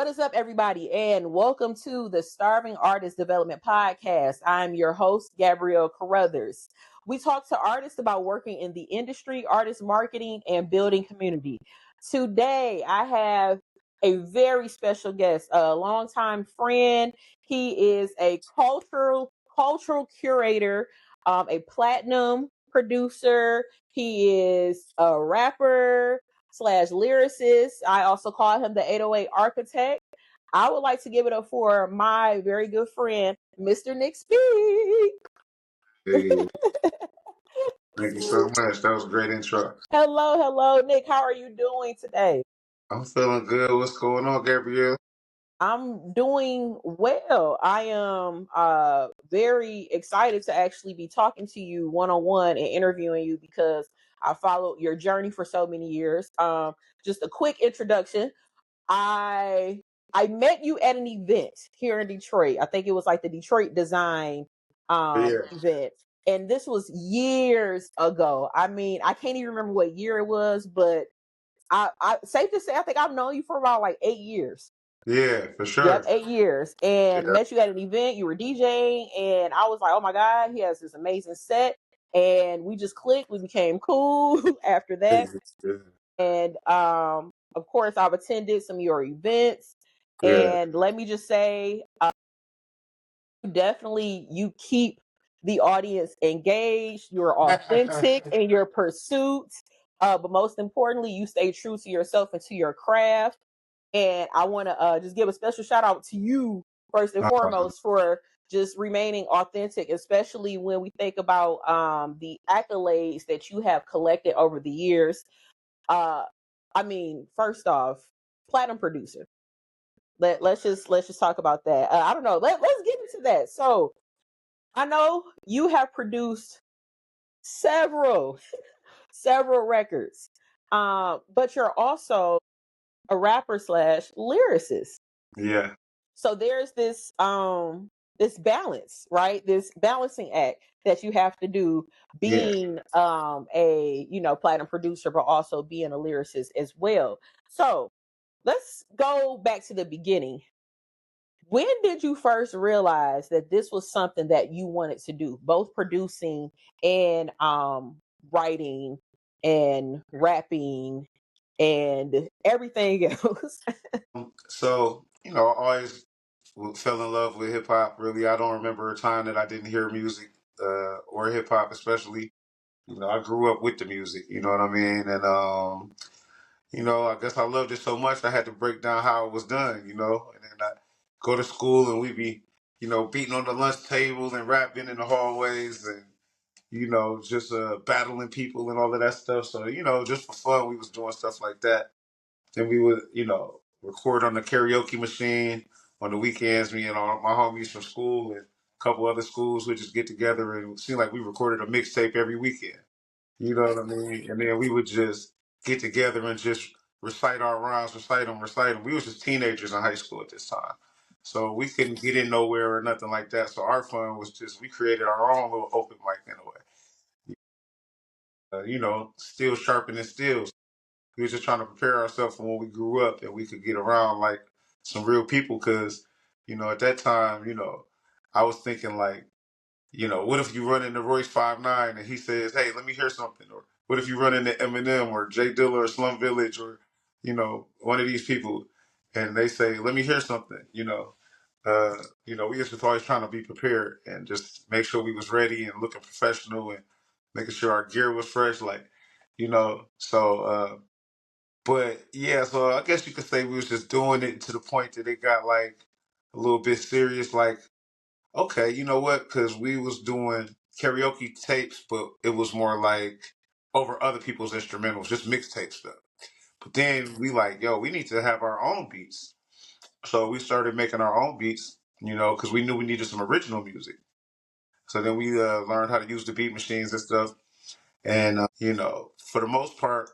What is up, everybody, and welcome to the Starving Artist Development Podcast. I'm your host, Gabrielle Carruthers. We talk to artists about working in the industry, artist marketing, and building community. Today, I have a very special guest, a longtime friend. He is a cultural curator, a platinum producer. He is a rapper slash lyricist. I also call him the 808 architect. I would like to give it up for my very good friend, Mr. Nick Speak. Hey, thank you so much. That was a great intro. Hello, Nick. How are you doing today? I'm feeling good. What's going on, Gabrielle? I'm doing well. I am very excited to actually be talking to you one on one and interviewing you because I followed your journey for so many years. Just a quick introduction. I I met you at an event here in Detroit. I think it was like the Detroit Design Yeah, event. And this was years ago. I mean, I can't even remember what year it was, but I safe to say I think I've known you for about like 8 years. yeah, for Yep, sure. 8 years. And Yeah, met you at an event. You were DJing, and I was like, oh my God, he has this amazing set. And we just clicked. We became cool after that. yeah, And of course, I've attended some of your events. yeah. And let me just say, definitely you keep the audience engaged. You're authentic in your pursuits. But most importantly, you stay true to yourself and to your craft. And I want to just give a special shout out to you first and Uh, foremost for just remaining authentic, especially when we think about the accolades that you have collected over the years. Uh, I mean, first off, platinum producer. Let's just talk about that. I don't know. Let's get into that. So I know you have produced several several records, but you're also a rapper slash lyricist. yeah, So there's this balance, right? This balancing act that you have to do yeah. being a platinum producer, but also being a lyricist as well. So let's go back to the beginning. When did you first realize that this was something that you wanted to do, both producing and writing and rapping and everything else? I always fell in love with hip hop. Really, I don't remember a time that I didn't hear music or hip hop, especially. I grew up with the music. You know what I mean? And I guess I loved it so much I had to break down how it was done, and then I go to school and we be, beating on the lunch table and rapping in the hallways and, just battling people and all of that stuff. So, just for fun, we was doing stuff like that. Then we would, record on the karaoke machine on the weekends. Me and all my homies from school and a couple other schools would just get together and it seemed like we recorded a mixtape every weekend. You know what I mean? And then we would just get together and just recite our rhymes, recite them. We was just teenagers in high school at this time. So we couldn't get in nowhere or nothing like that. So our fun was just, we created our own little open mic in a way. Still sharpening stills. We were just trying to prepare ourselves for when we grew up and we could get around like some real people. Cause, at that time, I was thinking like, what if you run into Royce 5'9" and he says, "Hey, let me hear something," or what if you run into Eminem or Jay Dilla or Slum Village or one of these people, and they say, "Let me hear something," we used to always trying to be prepared and just make sure we was ready and looking professional and making sure our gear was fresh, like, So, but yeah, so I guess you could say we was just doing it to the point that it got like a little bit serious, like. Okay, you know what? Because we was doing karaoke tapes, but it was more like over other people's instrumentals, just mixtape stuff. But then we like, yo, we need to have our own beats. So we started making our own beats, because we knew we needed some original music. So then we learned how to use the beat machines and stuff. And, for the most part,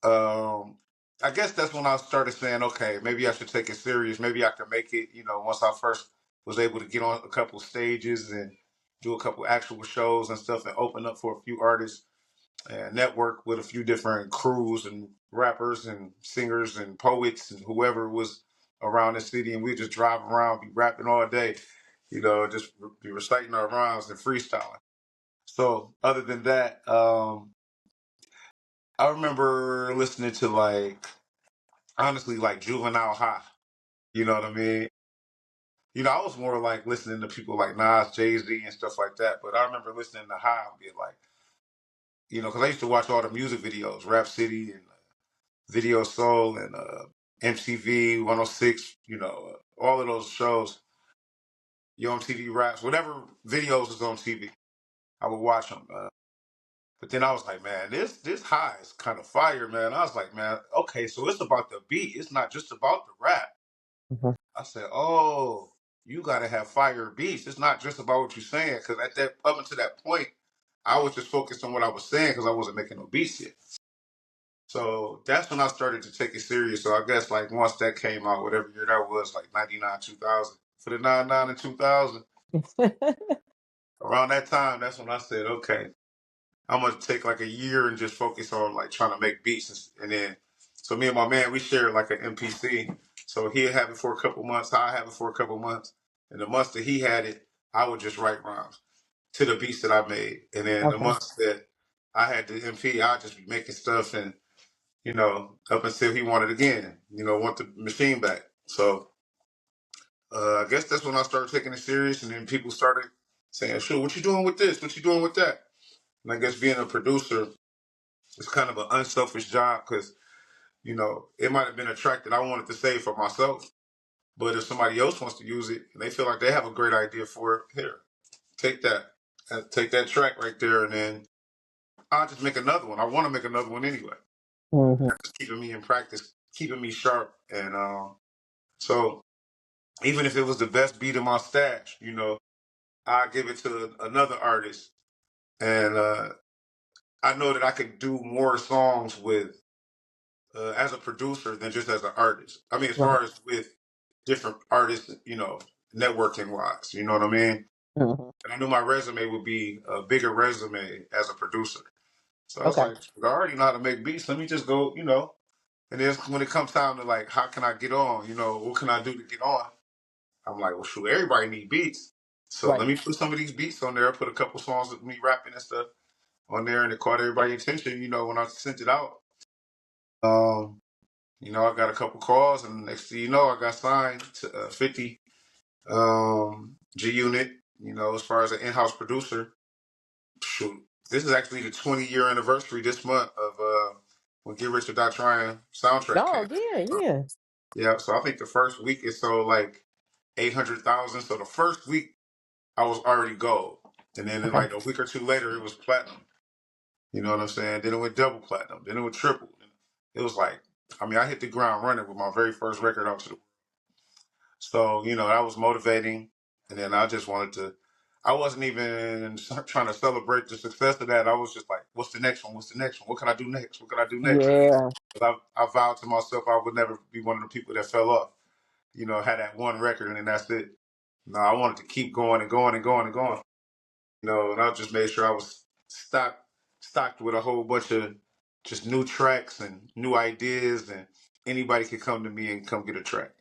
um, I guess that's when I started saying, okay, maybe I should take it serious. Maybe I could make it, once I first was able to get on a couple stages and do a couple actual shows and stuff and open up for a few artists and network with a few different crews and rappers and singers and poets and whoever was around the city, and we just drive around, be rapping all day, just be reciting our rhymes and freestyling. So other than that, I remember listening to like honestly like Juvenile High. You know what I mean? I was more like listening to people like Nas, Jay-Z, and stuff like that. But I remember listening to High and being like, because I used to watch all the music videos, Rap City and Video Soul and MTV 106, all of those shows, Yo MTV Raps, whatever videos was on TV, I would watch them. But then I was like, man, this High is kind of fire, man. I was like, man, okay, so it's about the beat. It's not just about the rap. Mhm. I said, oh, you got to have fire beats. It's not just about what you're saying. Because up until that point, I was just focused on what I was saying because I wasn't making no beats yet. So that's when I started to take it serious. So I guess like once that came out, whatever year that was, like 99, 2000, for the 99 and 2000, around that time, that's when I said, okay, I'm gonna take like a year and just focus on like trying to make beats, and then so me and my man we shared like an MPC. So he'd have it for a couple months, I have it for a couple months, and the months that he had it, I would just write rhymes to the beats that I made, and then the Okay. months that I had the MP, I'd just be making stuff, and up until he wanted again, want the machine back. So I guess that's when I started taking it serious, and then people started saying, "Sure, what you doing with this? What you doing with that?" And I guess being a producer, it's kind of an unselfish job because, it might have been a track that I wanted to save for myself. But if somebody else wants to use it and they feel like they have a great idea for it, here, take that. Take that track right there, and then I'll just make another one. I want to make another one anyway. Mhm. That's just keeping me in practice, keeping me sharp. And so even if it was the best beat in my stash, I give it to another artist. And I know that I could do more songs with as a producer than just as an artist. I mean, as Right. far as with different artists, networking wise, you know what I mean? Mhm. And I knew my resume would be a bigger resume as a producer. So I was Okay. like, I already know how to make beats. Let me just go, And then when it comes time to like, how can I get on? What can I do to get on? I'm like, well, shoot, everybody need beats. So let Right. me put some of these beats on there. Put a couple songs with me rapping and stuff on there, and it caught everybody's attention. When I sent it out, um, I got a couple calls, and next thing you know, I got signed to 50 G Unit. As far as an in-house producer, shoot, this is actually the 20-year anniversary this month of when Get Rich or Die Tryin soundtrack Oh, came. yeah, yeah. Yeah, so I think the first week it sold like 800,000. So the first week I was already gold, and then in Okay. like a week or two later it was platinum. You know what I'm saying? Then it went double platinum. Then it went triple. It was like, I mean, I hit the ground running with my very first record out to the. So that was motivating, and then I just wanted to. I wasn't even trying to celebrate the success of that. I was just like, "What's the next one? What's the next one? What can I do next? What can I do next?" Yeah. But I vowed to myself I would never be one of the people that fell off. Had that one record and then that's it. No, I wanted to keep going and going and going and going. And I just made sure I was stocked with a whole bunch of just new tracks and new ideas, and anybody could come to me and come get a track.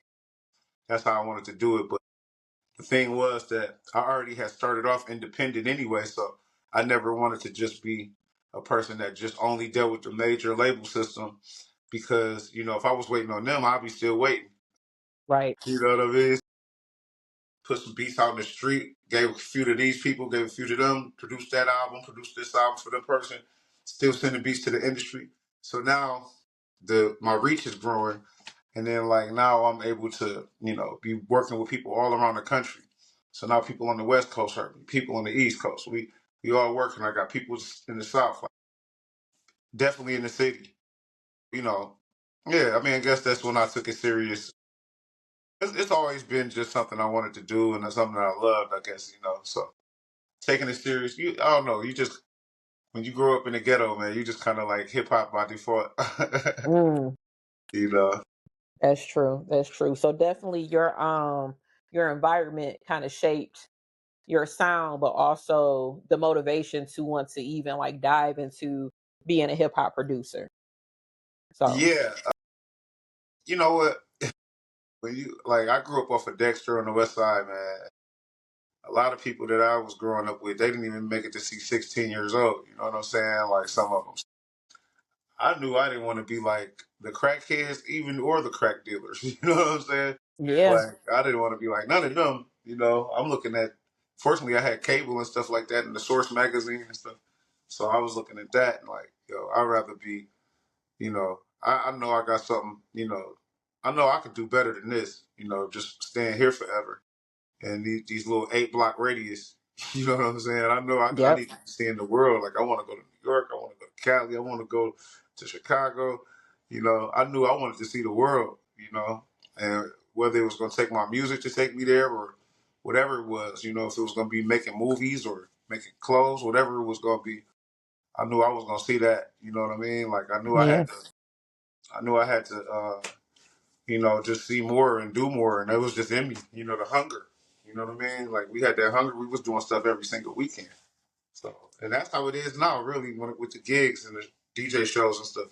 That's how I wanted to do it. But the thing was that I already had started off independent anyway, so I never wanted to just be a person that just only dealt with the major label system because, if I was waiting on them, I'd be still waiting. Right. You know what I mean? Put some beats out in the street, gave a few to these people, gave a few to them, produced that album, produced this album for the person, still sending beats to the industry. So now my reach is growing, and then like now I'm able to, be working with people all around the country. So now people on the West Coast heard me, people on the East Coast. We all working. I got people in the South, like, definitely in the city. You know, yeah. I mean, I guess that's when I took it serious. It's always been just something I wanted to do and something that I loved. I guess so. Taking it serious. I don't know. You just when you grow up in the ghetto, man, you just kind of like hip hop by default. Mm, you know. that's true. That's true. So definitely your environment kind of shaped your sound, but also the motivation to want to even like dive into being a hip hop producer. So Yeah. You know what? when you like, I grew up off of Dexter on the West Side, man. A lot of people that I was growing up with, they didn't even make it to see 16 years old. You know what I'm saying? Like some of them. I knew I didn't want to be like the crackheads, even or the crack dealers. You know what I'm saying? Yeah. Like I didn't want to be like none of them. You know, I'm looking at. Fortunately, I had cable and stuff like that, and the Source magazine and stuff. So I was looking at that and like, yo, I'd rather be. You know, I know I got something. You know, I know I could do better than this. You know, just staying here forever and these little 8 block radius. You know what I'm saying? I know I Yep. need to be seeing the world. Like I want to go to New York. I want to go to Cali. I want to go to Chicago. You know, I knew I wanted to see the world. You know, and whether it was going to take my music to take me there or whatever it was. You know, if it was going to be making movies or making clothes, whatever it was going to be, I knew I was going to see that. You know what I mean? Like I knew I Yeah. had to. I knew I had to. You know, just see more and do more. And that was just in me, you know, the hunger. You know what I mean? Like we had that hunger. We was doing stuff every single weekend. So, and that's how it is now, really, with the gigs and the DJ shows and stuff.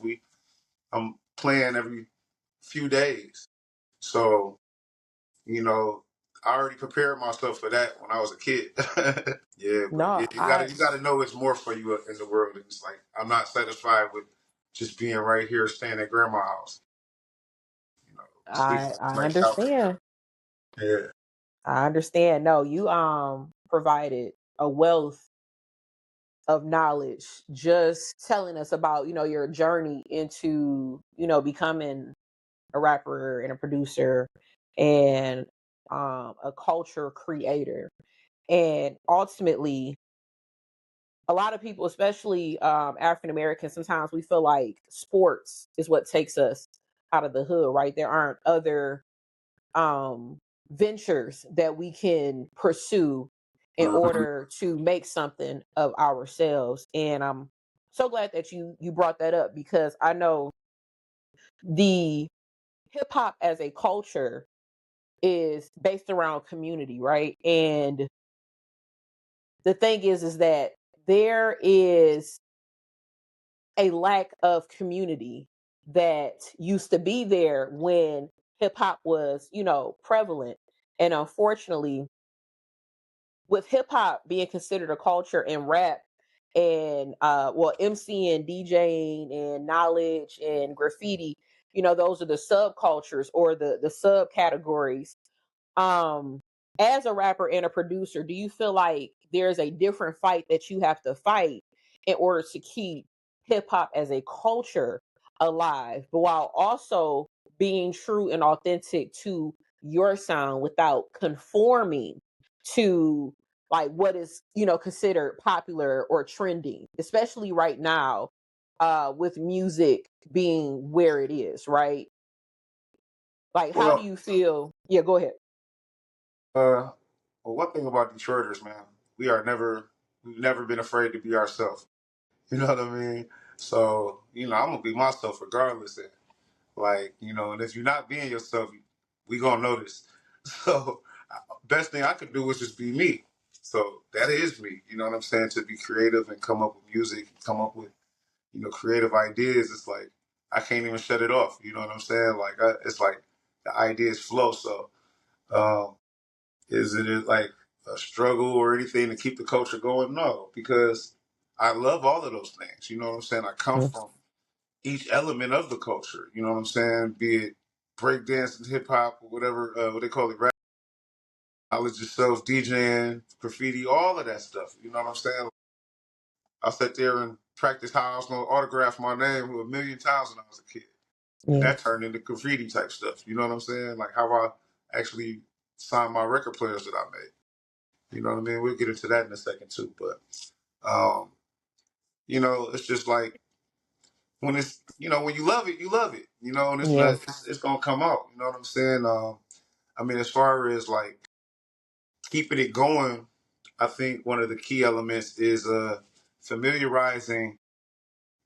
I'm playing every few days. So, you know, I already prepared myself for that when I was a kid. Yeah, but No, you gotta know it's more for you in the world. And it's like I'm not satisfied with just being right here, staying at grandma's house. You know, sleeping I on my couch. understand. Yeah. I understand. No, you provided a wealth of knowledge just telling us about, your journey into, becoming a rapper and a producer and a culture creator. And ultimately, a lot of people, especially African Americans, sometimes we feel like sports is what takes us out of the hood, right? There aren't other um, ventures that we can pursue in Mhm. order to make something of ourselves. And I'm so glad that you brought that up because I know the hip hop as a culture is based around community, right? And the thing is that there is a lack of community that used to be there when hip hop was, prevalent. And unfortunately, with hip hop being considered a culture and rap and MCing, DJing and knowledge and graffiti, those are the subcultures or the subcategories. um as a rapper and a producer, do you feel like there's a different fight that you have to fight in order to keep hip hop as a culture alive, but while also being true and authentic to your sound without conforming to like what is, considered popular or trending, especially right now, with music being where it is, right? Like, how do Well, you feel? Yeah, go ahead. uh, well, one thing about Detroiters, man, we've never been afraid to be ourselves. You know what I mean? So, I'm gonna be myself regardless. And like, and if you're not being yourself, we gonna notice. So, best thing I could do is just be me. So that is me. You know what I'm saying? To be creative and come up with music, come up with, creative ideas. It's like I can't even shut it off. You know what I'm saying? Like, it's like the ideas flow. So. Um, Is it like a struggle or anything to keep the culture going? No, because I love all of those things. You know what I'm saying? I come Mm, from each element of the culture. You know what I'm saying? Be it breakdance and hip hop or whatever, what they call it, rap, knowledge yourself, DJing, graffiti, all of that stuff. You know what I'm saying? I sat there and practiced how I was going to autograph my name a million times when I was a kid. And yeah, that turned into graffiti type stuff. You know what I'm saying? Like how I actually signed my record players that I made. You know what I mean? We'll get into that in a second too. But um, it's just like when it's when you love it, you love it. And it's not yeah, it's gonna come out. You know what I'm saying? I mean, as far as like keeping it going, I think one of the key elements is familiarizing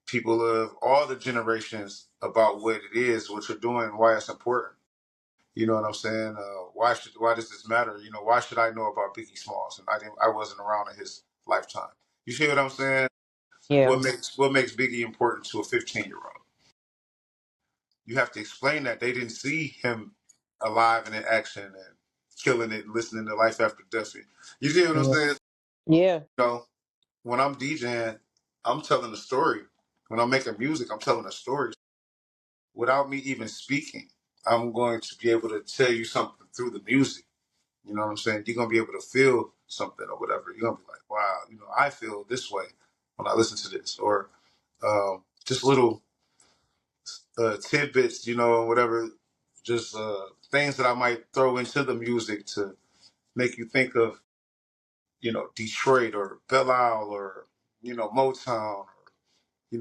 people of all the generations about what it is, what you're doing, why it's important. You know what I'm saying? Why does this matter? Why should I know about Biggie Smalls? And I wasn't around in his lifetime. You see what I'm saying? yeah, What makes Biggie important to a 15-year-old? You have to explain that they didn't see him. alive and in action and killing it, listening to Life After Death. You see what I'm Yeah. saying? Yeah. You know, when I'm DJing, I'm telling a story. When I'm making music, I'm telling a story. Without me even speaking, I'm going to be able to tell you something through the music. You know what I'm saying? You're gonna be able to feel something or whatever. You're gonna be like, wow, I feel this way when I listen to this, or just little tidbits, whatever, just things that I might throw into the music to make you think of, Detroit or Belle Isle or Motown,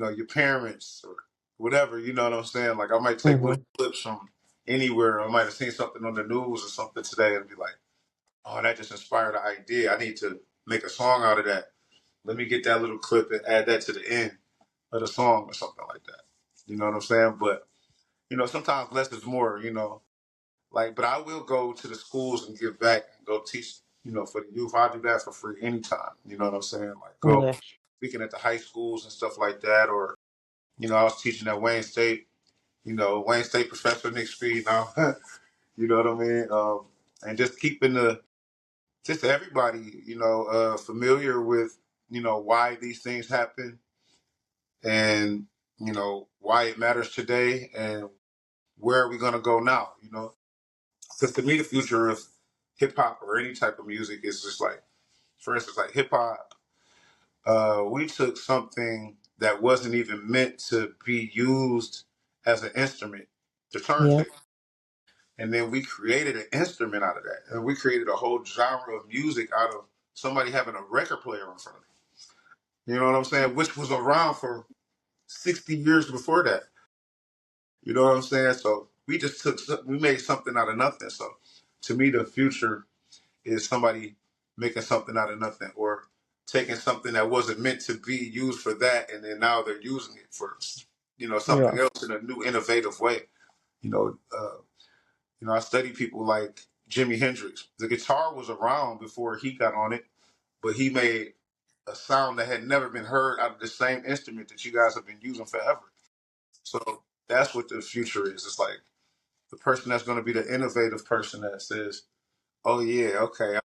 or your parents or whatever. You know what I'm saying? Like I might take little Hmm. clips from anywhere. I might have seen something on the news or something today and be like, oh, that just inspired an idea. I need to make a song out of that. Let me get that little clip and add that to the end of the song or something like that. You know what I'm saying? But, sometimes less is more, like, but I will go to the schools and give back and go teach, for the youth. I do that for free anytime. You know what I'm saying? Like go Yeah. speaking at the high schools and stuff like that. Or, I was teaching at Wayne State, Wayne State professor Nick Speed now. You know what I mean? And just keeping just everybody, familiar with, why these things happen and, why it matters today and where are we going to go now, Because to me, the future of hip hop or any type of music is just like, for instance, like hip hop, we took something that wasn't even meant to be used as an instrument, the Yeah. turntable. And then we created an instrument out of that. And we created a whole genre of music out of somebody having a record player in front of them. You know what I'm saying? Which was around for 60 years before that. You know what I'm saying? So we made something out of nothing. So to me, the future is somebody making something out of nothing or taking something that wasn't meant to be used for that. And then now they're using it for, Yeah. something else in a new innovative way. You know, uh, I study people like Jimi Hendrix. The guitar was around before he got on it, but he made a sound that had never been heard out of the same instrument that you guys have been using forever. So that's what the future is. It's like the person that's going to be the innovative person that says, "Oh yeah, okay,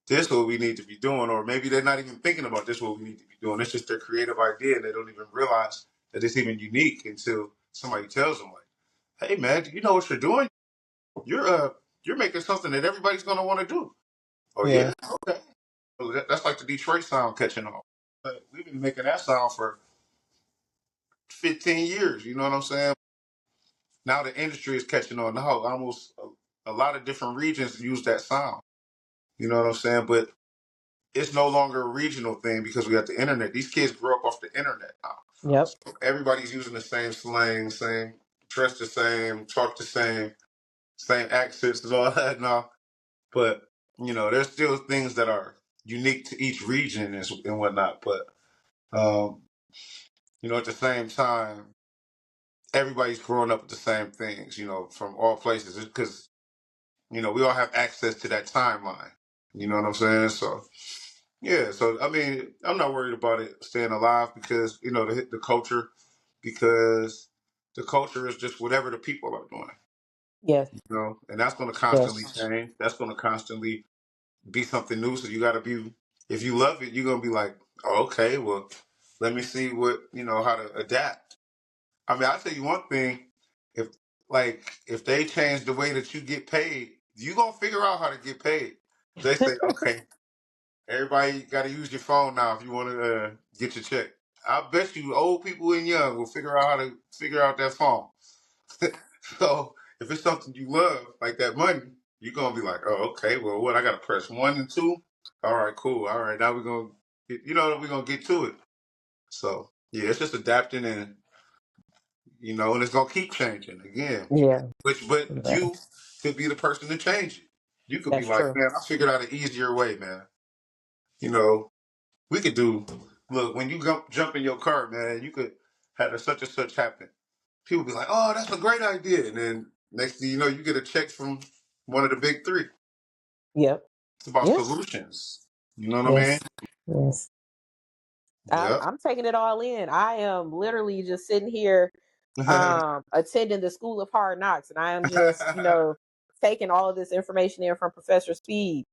this is what we need to be doing," or maybe they're not even thinking about this is what we need to be doing. It's just their creative idea, and they don't even realize that it's even unique until somebody tells them, like, "Hey man, do you know what you're doing? You're you're making something that everybody's going to want to do." Oh Yeah. yeah, okay. So that's like the Detroit sound catching on. We've been making that sound for 15 years. You know what I'm saying? Now the industry is catching on. Now almost a lot of different regions use that sound. You know what I'm saying? But it's no longer a regional thing because we got the internet. These kids grew up off the internet now. Yep. So everybody's using the same slang, same dress the same, talk the same accents and all that now. But there's still things that are unique to each region and whatnot. But um, at the same time, everybody's growing up with the same things. From all places because we all have access to that timeline. You know what I'm saying? So yeah. So I mean, I'm not worried about it staying alive because the culture because the culture is just whatever the people are doing. Yes. And that's going to constantly Yes. change. That's going to constantly be something new. So you got to be, if you love it, you're gonna be like, oh, okay, well, let me see what how to adapt. I mean, I'll tell you one thing: if if they change the way that you get paid, you gonna figure out how to get paid. They say, okay, everybody got to use your phone now if you want to get your check. I bet you old people and young will figure out how to figure out that phone. So if it's something you love, like that money, you're gonna be like, oh, okay, well, what I gotta press 1 and 2. All right, cool. All right, now we're gonna we're gonna get to it. So yeah, it's just adapting and it's gonna keep changing again. Yeah. But Yeah. you could be the person to change it. You could be That's like, true. man, I figured out an easier way, man. You know, we could do. Look, when you jump in your car, man, you could have a such and such happen. People be like, "Oh, that's a great idea," and then next thing you know, you get a check from one of the big three. Yep. It's about Yeah. solutions. You know what I mean? Yes. Yes. I'm Yep. I'm taking it all in. I am literally just sitting here attending the School of Hard Knocks, and I am just, taking all of this information in from Professor Speed.